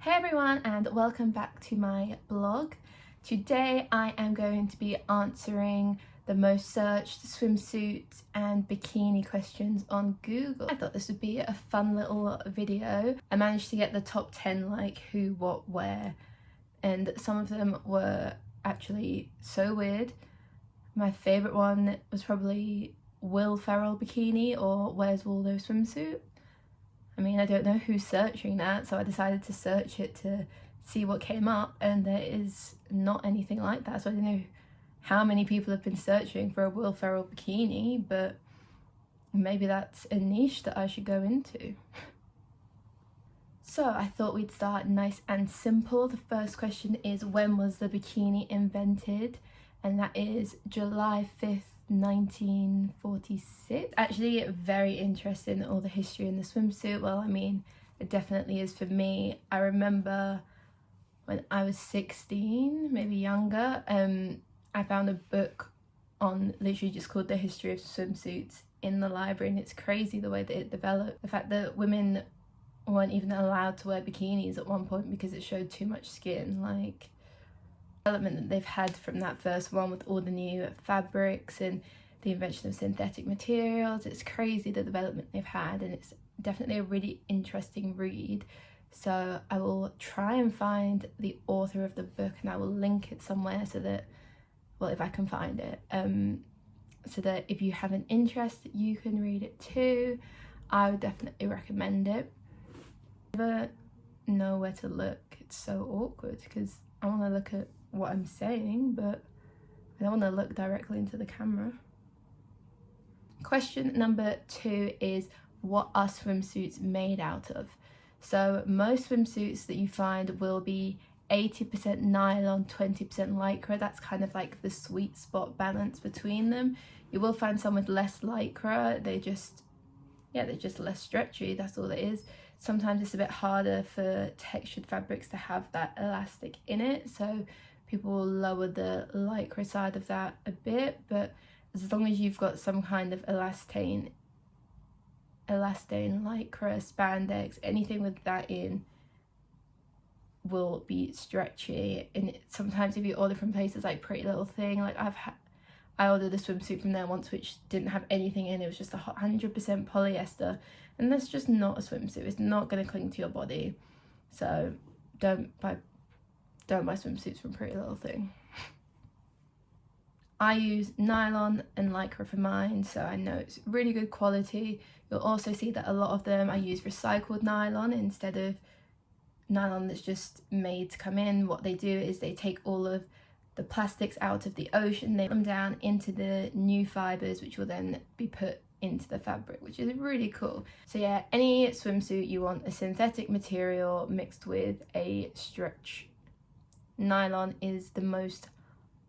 Hey everyone, and welcome back to my blog. Today I am going to be answering the most searched swimsuit and bikini questions on Google. I thought this would be a fun little video. I managed to get the top 10 like who, what, where, and some of them were actually so weird. My favourite one was probably Will Ferrell bikini or Where's Waldo swimsuit. I mean, I don't know who's searching that, so I decided to search it to see what came up, and there is not anything like that. So I don't know how many people have been searching for a Will Ferrell bikini, but maybe that's a niche that I should go into. So I thought we'd start nice and simple. The first question is, when was the bikini invented? And that is July 5th, 1946. Actually, very interesting, all the history in the swimsuit. Well, I mean, it definitely is for me. I remember when I was 16, maybe younger, I found a book on literally just called The History of Swimsuits in the library, and it's crazy the way that it developed. The fact that women weren't even allowed to wear bikinis at one point because it showed too much skin. Like, development that they've had from that first one with all the new fabrics and the invention of synthetic materials. It's crazy the development they've had, and it's definitely a really interesting read. So I will try and find the author of the book, and I will link it somewhere so that, well, if I can find it, so that if you have an interest you can read it too. I would definitely recommend it. I never know where to look. It's so awkward because I want to look at what I'm saying, but I don't want to look directly into the camera. Question number 2 is, what are swimsuits made out of? So most swimsuits that you find will be 80% nylon, 20% lycra. That's kind of like the sweet spot balance between them. You will find some with less lycra. They're just less stretchy, that's all it is. Sometimes it's a bit harder for textured fabrics to have that elastic in it, so people will lower the lycra side of that a bit, but as long as you've got some kind of elastane, lycra, spandex, anything with that in will be stretchy. And sometimes if you order from places like Pretty Little Thing, like I ordered a swimsuit from there once which didn't have anything in, it was just 100% polyester, and that's just not a swimsuit. It's not going to cling to your body, so don't buy swimsuits from Pretty Little Thing. I use nylon and lycra for mine, so I know it's really good quality. You'll also see that a lot of them I use recycled nylon instead of nylon that's just made to come in. What they do is they take all of the plastics out of the ocean, they put them down into the new fibres, which will then be put into the fabric, which is really cool. So yeah, any swimsuit you want a synthetic material mixed with a stretch. Nylon is the most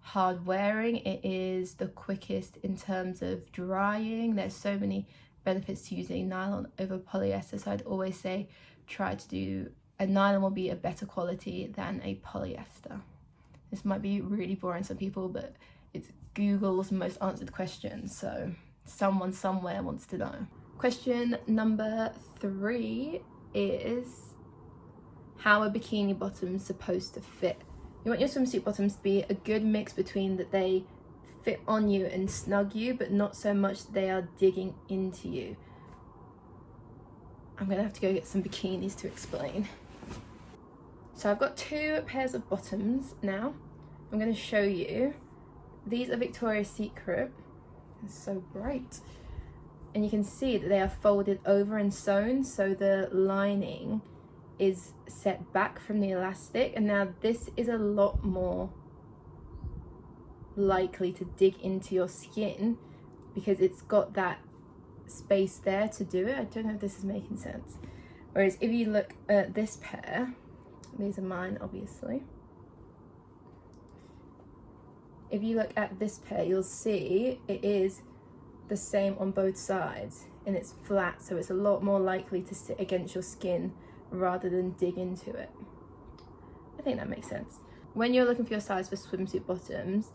hard wearing, it is the quickest in terms of drying. There's so many benefits to using nylon over polyester, so I'd always say try to do a nylon will be a better quality than a polyester. This might be really boring to some people, but it's Google's most answered questions, so someone somewhere wants to know. Question number 3 is, how are bikini bottoms supposed to fit? You want your swimsuit bottoms to be a good mix between that they fit on you and snug you, but not so much that they are digging into you. I'm gonna have to go get some bikinis to explain. So I've got 2 pairs of bottoms now. I'm going to show you. These are Victoria's Secret. It's so bright. And you can see that they are folded over and sewn, so the lining is set back from the elastic. And now this is a lot more likely to dig into your skin because it's got that space there to do it. I don't know if this is making sense. Whereas if you look at this pair, these are mine obviously. If you look at this pair, you'll see it is the same on both sides and it's flat, so it's a lot more likely to sit against your skin rather than dig into it. I think that makes sense. When you're looking for your size for swimsuit bottoms,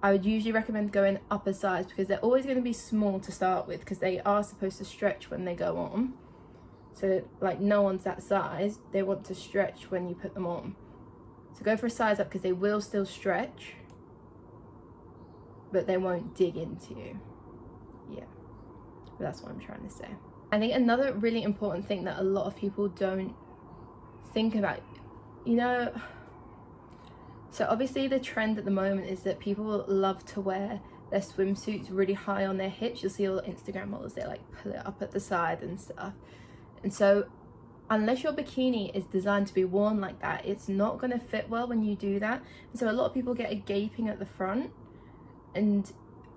I would usually recommend going up a size because they're always going to be small to start with because they are supposed to stretch when they go on. So like no one's that size, they want to stretch when you put them on. So go for a size up because they will still stretch, but they won't dig into you. Yeah, but that's what I'm trying to say. I think another really important thing that a lot of people don't think about, you know, so obviously the trend at the moment is that people love to wear their swimsuits really high on their hips. You'll see all the Instagram models, they like pull it up at the side and stuff. And so unless your bikini is designed to be worn like that, it's not going to fit well when you do that. And so a lot of people get a gaping at the front, and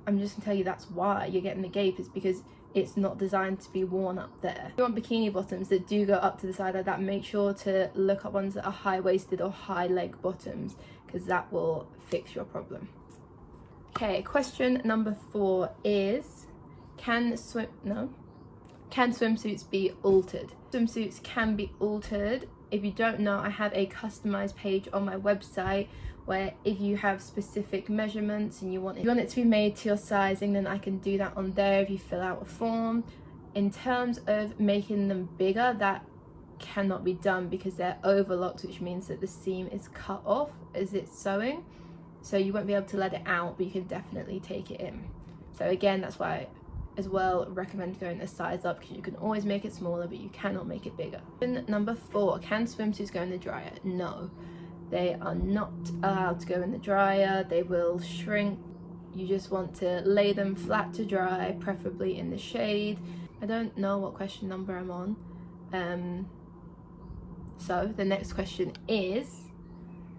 I'm just gonna tell you that's why you're getting the gape, is because it's not designed to be worn up there. If you want bikini bottoms that do go up to the side like that, make sure to look up ones that are high-waisted or high leg bottoms, because that will fix your problem. Okay, question number 4 is, can swimsuits be altered? Swimsuits can be altered. If you don't know, I have a customized page on my website where if you have specific measurements and you want it to be made to your sizing, then I can do that on there if you fill out a form. In terms of making them bigger, that cannot be done because they're overlocked, which means that the seam is cut off as it's sewing. So you won't be able to let it out, but you can definitely take it in. So again, that's why I as well recommend going a size up, because you can always make it smaller, but you cannot make it bigger. And number 4, can swimsuits go in the dryer? No, they are not allowed to go in the dryer. They will shrink. You just want to lay them flat to dry, preferably in the shade. I don't know what question number I'm on. So the next question is,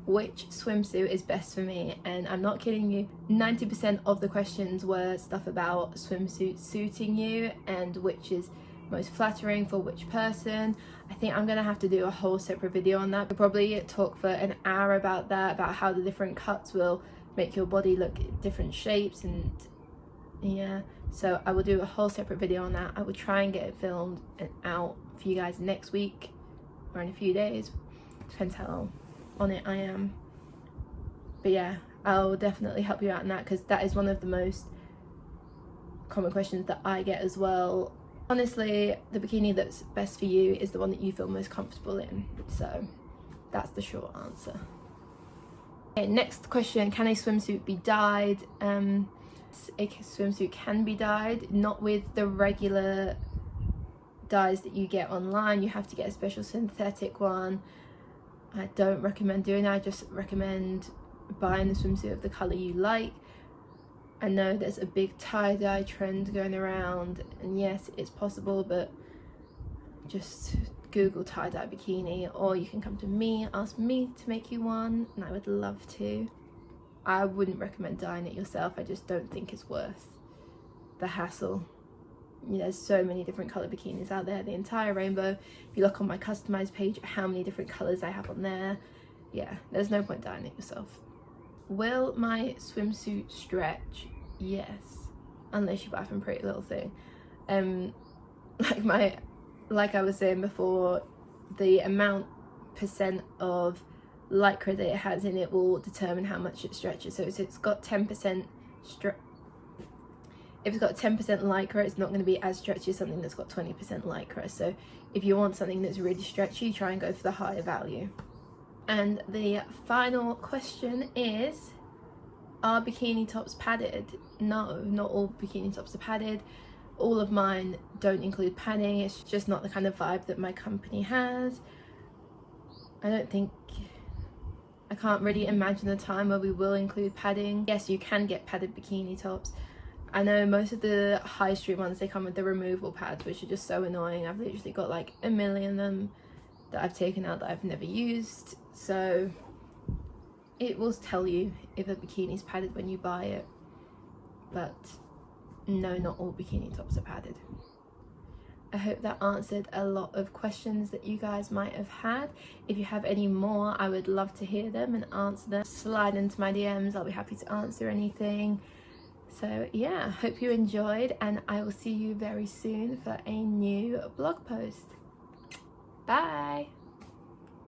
which swimsuit is best for me? And I'm not kidding you, 90% of the questions were stuff about swimsuits suiting you and which is most flattering for which person. I think I'm gonna have to do a whole separate video on that. We'll probably talk for an hour about that, about how the different cuts will make your body look different shapes, and yeah, so I will do a whole separate video on that. I will try and get it filmed and out for you guys next week or in a few days, depends how on it I am. But yeah, I'll definitely help you out in that, because that is one of the most common questions that I get as well. Honestly, the bikini that's best for you is the one that you feel most comfortable in. So that's the short answer. Okay, next question, can a swimsuit be dyed? A swimsuit can be dyed, not with the regular dyes that you get online. You have to get a special synthetic one. I don't recommend doing that. I just recommend buying the swimsuit of the colour you like. I know there's a big tie-dye trend going around, and yes, it's possible, but just Google tie-dye bikini, or you can come to me, ask me to make you one, and I would love to. I wouldn't recommend dyeing it yourself. I just don't think it's worth the hassle. You know, there's so many different colour bikinis out there, the entire rainbow. If you look on my customized page, how many different colours I have on there. Yeah, there's no point dyeing it yourself. Will my swimsuit stretch? Yes, unless you buy from Pretty Little Thing. Like I was saying before, the percent of lycra that it has in it will determine how much it stretches. So if it's got 10% if it's got 10% lycra, it's not going to be as stretchy as something that's got 20% lycra. So if you want something that's really stretchy, try and go for the higher value. And the final question is, are bikini tops padded? No, not all bikini tops are padded. All of mine don't include padding. It's just not the kind of vibe that my company has. I can't really imagine a time where we will include padding. Yes, you can get padded bikini tops. I know most of the high street ones, they come with the removable pads, which are just so annoying. I've literally got like a million of them that I've taken out that I've never used. So it will tell you if a bikini is padded when you buy it, but no, not all bikini tops are padded. I hope that answered a lot of questions that you guys might have had. If you have any more, I would love to hear them and answer them. Slide into my DMs, I'll be happy to answer anything. So yeah, hope you enjoyed, and I will see you very soon for a new blog post. Bye!